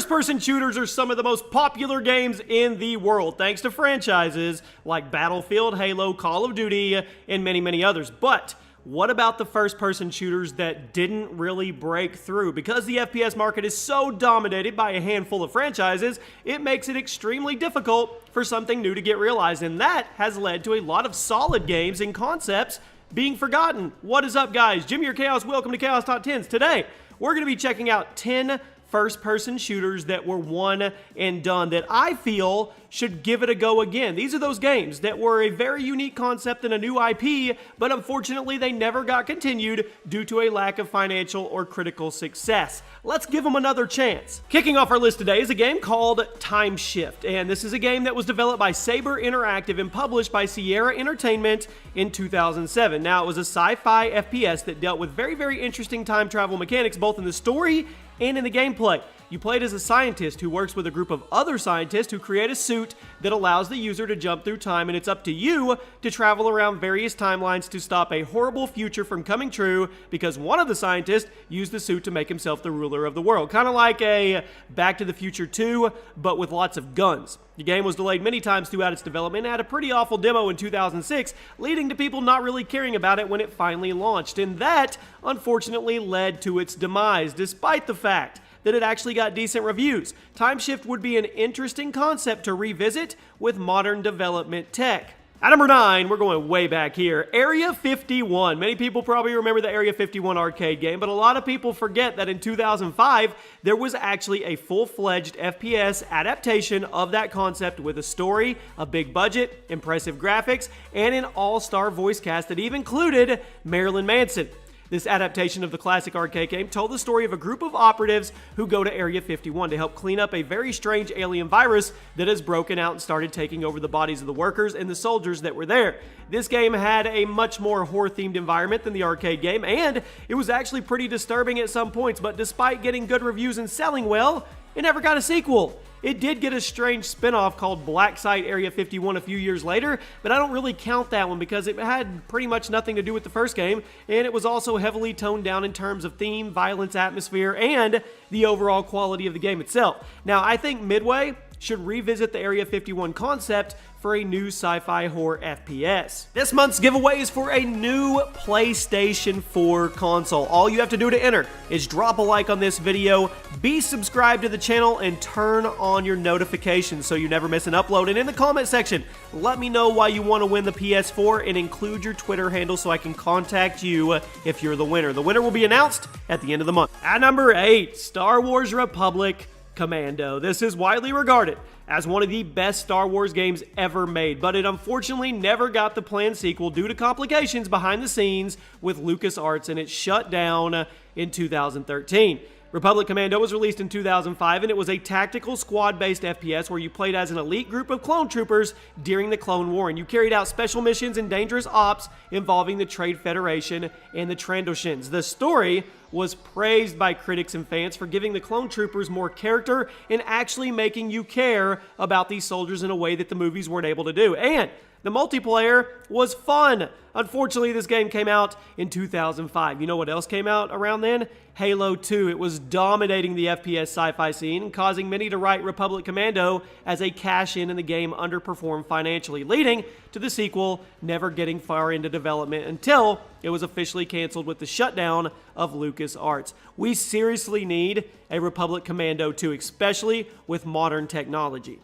First-person shooters are some of the most popular games in the world, thanks to franchises like Battlefield, Halo, Call of Duty, and many, many others. But what about the first-person shooters that didn't really break through? Because the FPS market is so dominated by a handful of franchises, it makes it extremely difficult for something new to get realized, and that has led to a lot of solid games and concepts being forgotten. What is up, guys? Jimmy, your Chaos. Welcome to Chaos Top 10s. Today, we're going to be checking out 10 first-person shooters that were one and done that I feel should give it a go again. These are those games that were a very unique concept and a new IP, but unfortunately they never got continued due to a lack of financial or critical success. Let's give them another chance. Kicking off our list today is a game called Time Shift, and this is a game that was developed by Saber Interactive and published by Sierra Entertainment in 2007. Now, it was a sci-fi FPS that dealt with very, very interesting time travel mechanics, both in the story and in the gameplay. You played as a scientist who works with a group of other scientists who create a suit that allows the user to jump through time, and it's up to you to travel around various timelines to stop a horrible future from coming true because one of the scientists used the suit to make himself the ruler of the world. Kind of like a Back to the Future 2, but with lots of guns. The game was delayed many times throughout its development and had a pretty awful demo in 2006, leading to people not really caring about it when it finally launched, and that unfortunately led to its demise, despite the fact that it actually got decent reviews. Time Shift would be an interesting concept to revisit with modern development tech. At number 9, we're going way back here, Area 51. Many people probably remember the Area 51 arcade game, but a lot of people forget that in 2005, there was actually a full-fledged FPS adaptation of that concept with a story, a big budget, impressive graphics, and an all-star voice cast that even included Marilyn Manson. This adaptation of the classic arcade game told the story of a group of operatives who go to Area 51 to help clean up a very strange alien virus that has broken out and started taking over the bodies of the workers and the soldiers that were there. This game had a much more horror-themed environment than the arcade game, and it was actually pretty disturbing at some points, but despite getting good reviews and selling well, it never got a sequel. It did get a strange spin-off called Black Site Area 51 a few years later, but I don't really count that one because it had pretty much nothing to do with the first game, and it was also heavily toned down in terms of theme, violence, atmosphere, and the overall quality of the game itself. Now, I think Midway should revisit the Area 51 concept for a new sci-fi horror FPS. This month's giveaway is for a new PlayStation 4 console. All you have to do to enter is drop a like on this video, be subscribed to the channel, and turn on your notifications so you never miss an upload. And in the comment section, let me know why you want to win the PS4 and include your Twitter handle so I can contact you if you're the winner. The winner will be announced at the end of the month. At number 8, Star Wars Republic Commando. This is widely regarded as one of the best Star Wars games ever made, but it unfortunately never got the planned sequel due to complications behind the scenes with LucasArts, and it shut down in 2013. Republic Commando was released in 2005, and it was a tactical squad-based FPS where you played as an elite group of clone troopers during the Clone War, and you carried out special missions and dangerous ops involving the Trade Federation and the Trandoshans. The story was praised by critics and fans for giving the clone troopers more character and actually making you care about these soldiers in a way that the movies weren't able to do. And the multiplayer was fun. Unfortunately, this game came out in 2005. You know what else came out around then? Halo 2. It was dominating the FPS sci-fi scene and causing many to write Republic Commando as a cash-in and the game underperformed financially, leading to the sequel never getting far into development until it was officially canceled with the shutdown of LucasArts. We seriously need a Republic Commando 2, especially with modern technology.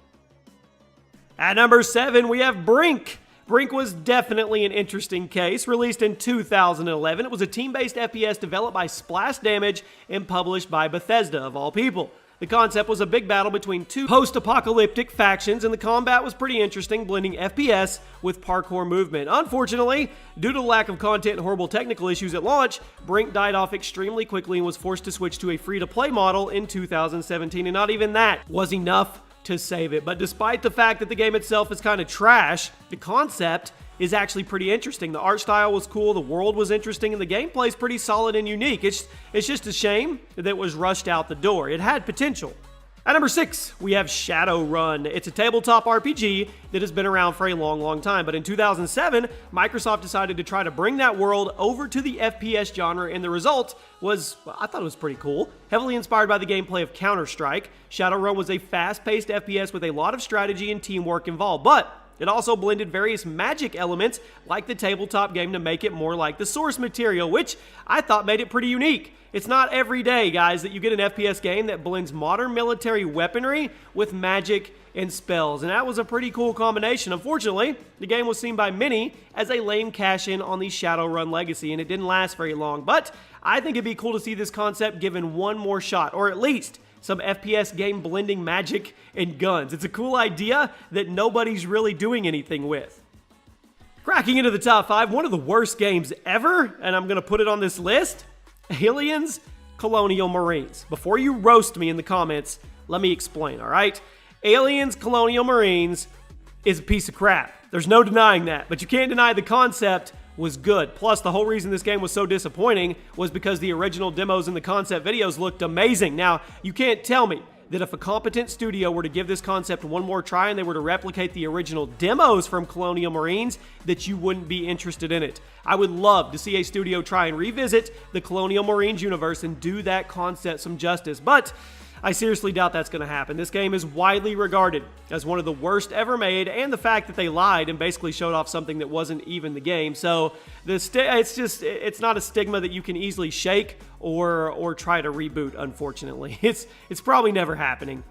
At number 7, we have Brink. Brink was definitely an interesting case. Released in 2011, it was a team-based FPS developed by Splash Damage and published by Bethesda, of all people. The concept was a big battle between two post-apocalyptic factions, and the combat was pretty interesting, blending FPS with parkour movement. Unfortunately, due to the lack of content and horrible technical issues at launch, Brink died off extremely quickly and was forced to switch to a free-to-play model in 2017, and not even that was enough to save it. But despite the fact that the game itself is kind of trash, the concept is actually pretty interesting. The art style was cool, the world was interesting, and the gameplay is pretty solid and unique. It's just a shame that it was rushed out the door. It had potential. At number 6, we have Shadowrun. It's a tabletop RPG that has been around for a long time, but in 2007, Microsoft decided to try to bring that world over to the FPS genre, and the result was, well, I thought it was pretty cool. Heavily inspired by the gameplay of Counter-Strike, Shadowrun was a fast-paced FPS with a lot of strategy and teamwork involved, but it also blended various magic elements like the tabletop game to make it more like the source material, which I thought made it pretty unique. It's not every day, guys, that you get an FPS game that blends modern military weaponry with magic and spells, and that was a pretty cool combination. Unfortunately, the game was seen by many as a lame cash-in on the Shadowrun legacy, and it didn't last very long, but I think it'd be cool to see this concept given one more shot, or at least some FPS game blending magic and guns. It's a cool idea that nobody's really doing anything with. Cracking into the top 5, one of the worst games ever, and I'm going to put it on this list, Aliens Colonial Marines. Before you roast me in the comments, let me explain, all right? Aliens Colonial Marines is a piece of crap. There's no denying that, but you can't deny the concept was good. Plus, the whole reason this game was so disappointing was because the original demos and the concept videos looked amazing. Now, you can't tell me that if a competent studio were to give this concept one more try and they were to replicate the original demos from Colonial Marines, that you wouldn't be interested in it. I would love to see a studio try and revisit the Colonial Marines universe and do that concept some justice, but I seriously doubt that's going to happen. This game is widely regarded as one of the worst ever made, and the fact that they lied and basically showed off something that wasn't even the game. So it's not a stigma that you can easily shake or try to reboot, unfortunately. It's probably never happening.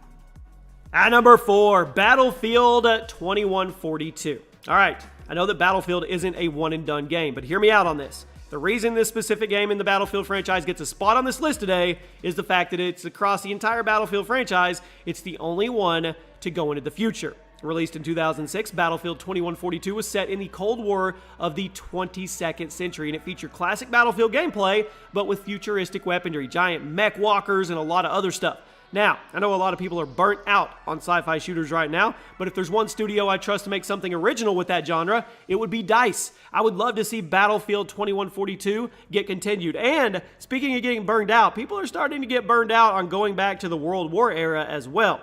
At number 4, Battlefield 2142. All right, I know that Battlefield isn't a one-and-done game, but hear me out on this. The reason this specific game in the Battlefield franchise gets a spot on this list today is the fact that it's across the entire Battlefield franchise, it's the only one to go into the future. Released in 2006, Battlefield 2142 was set in the Cold War of the 22nd century, and it featured classic Battlefield gameplay, but with futuristic weaponry, giant mech walkers, and a lot of other stuff. Now, I know a lot of people are burnt out on sci-fi shooters right now, but if there's one studio I trust to make something original with that genre, it would be DICE. I would love to see Battlefield 2142 get continued. And speaking of getting burned out, people are starting to get burned out on going back to the World War era as well.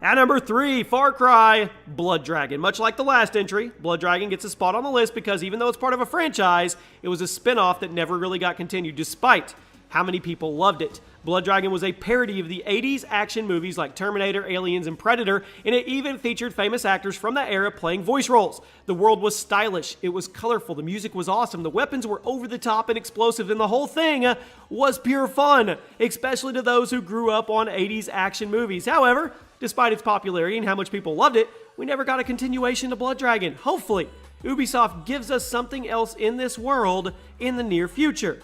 At number 3, Far Cry Blood Dragon. Much like the last entry, Blood Dragon gets a spot on the list because even though it's part of a franchise, it was a spin-off that never really got continued, despite how many people loved it. Blood Dragon was a parody of the 80s action movies like Terminator, Aliens, and Predator, and it even featured famous actors from that era playing voice roles. The world was stylish, it was colorful, the music was awesome, the weapons were over the top and explosive, and the whole thing was pure fun, especially to those who grew up on 80s action movies. However, despite its popularity and how much people loved it, we never got a continuation to Blood Dragon. Hopefully, Ubisoft gives us something else in this world in the near future.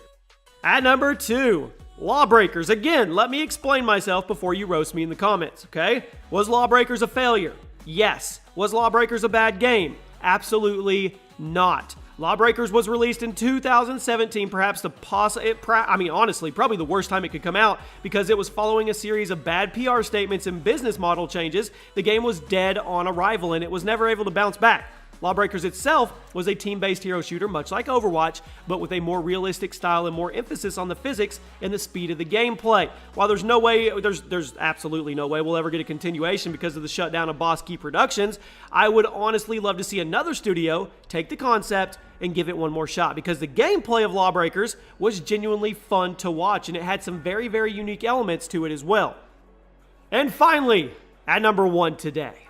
At number 2, Lawbreakers. Again, let me explain myself before you roast me in the comments, okay? Was Lawbreakers a failure? Yes. Was Lawbreakers a bad game? Absolutely not. Lawbreakers was released in 2017, perhaps honestly, probably the worst time it could come out because it was following a series of bad PR statements and business model changes. The game was dead on arrival and it was never able to bounce back. Lawbreakers itself was a team-based hero shooter, much like Overwatch, but with a more realistic style and more emphasis on the physics and the speed of the gameplay. While there's absolutely no way we'll ever get a continuation because of the shutdown of Boss Key Productions, I would honestly love to see another studio take the concept and give it one more shot because the gameplay of Lawbreakers was genuinely fun to watch and it had some very, very unique elements to it as well. And finally, at number 1 today,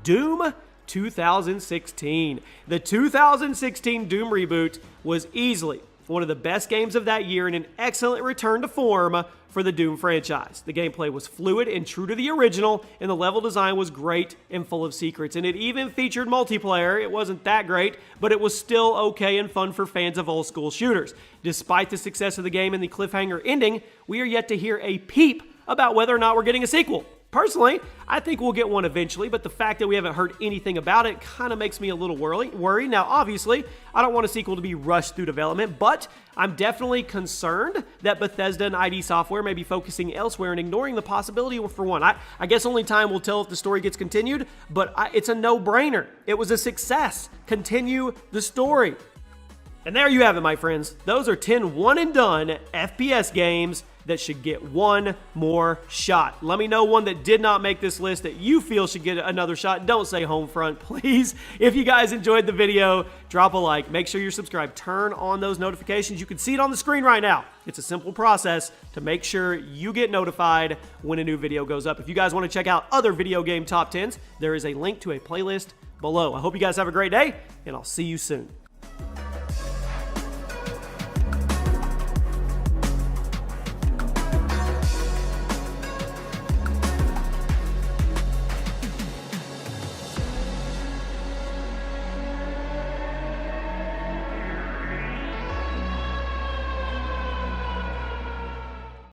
Doom 2016. The 2016 Doom reboot was easily one of the best games of that year and an excellent return to form for the Doom franchise. The gameplay was fluid and true to the original, and the level design was great and full of secrets. And it even featured multiplayer. It wasn't that great, but it was still okay and fun for fans of old school shooters. Despite the success of the game and the cliffhanger ending, we are yet to hear a peep about whether or not we're getting a sequel. Personally, I think we'll get one eventually, but the fact that we haven't heard anything about it kind of makes me a little worried. Now, obviously, I don't want a sequel to be rushed through development, but I'm definitely concerned that Bethesda and ID Software may be focusing elsewhere and ignoring the possibility for one. I guess only time will tell if the story gets continued, but it's a no-brainer. It was a success. Continue the story. And there you have it, my friends. Those are 10 one-and-done FPS games that should get one more shot. Let me know one that did not make this list that you feel should get another shot. Don't say Homefront, please. If you guys enjoyed the video, drop a like. Make sure you're subscribed. Turn on those notifications. You can see it on the screen right now. It's a simple process to make sure you get notified when a new video goes up. If you guys want to check out other video game top 10s, there is a link to a playlist below. I hope you guys have a great day, and I'll see you soon.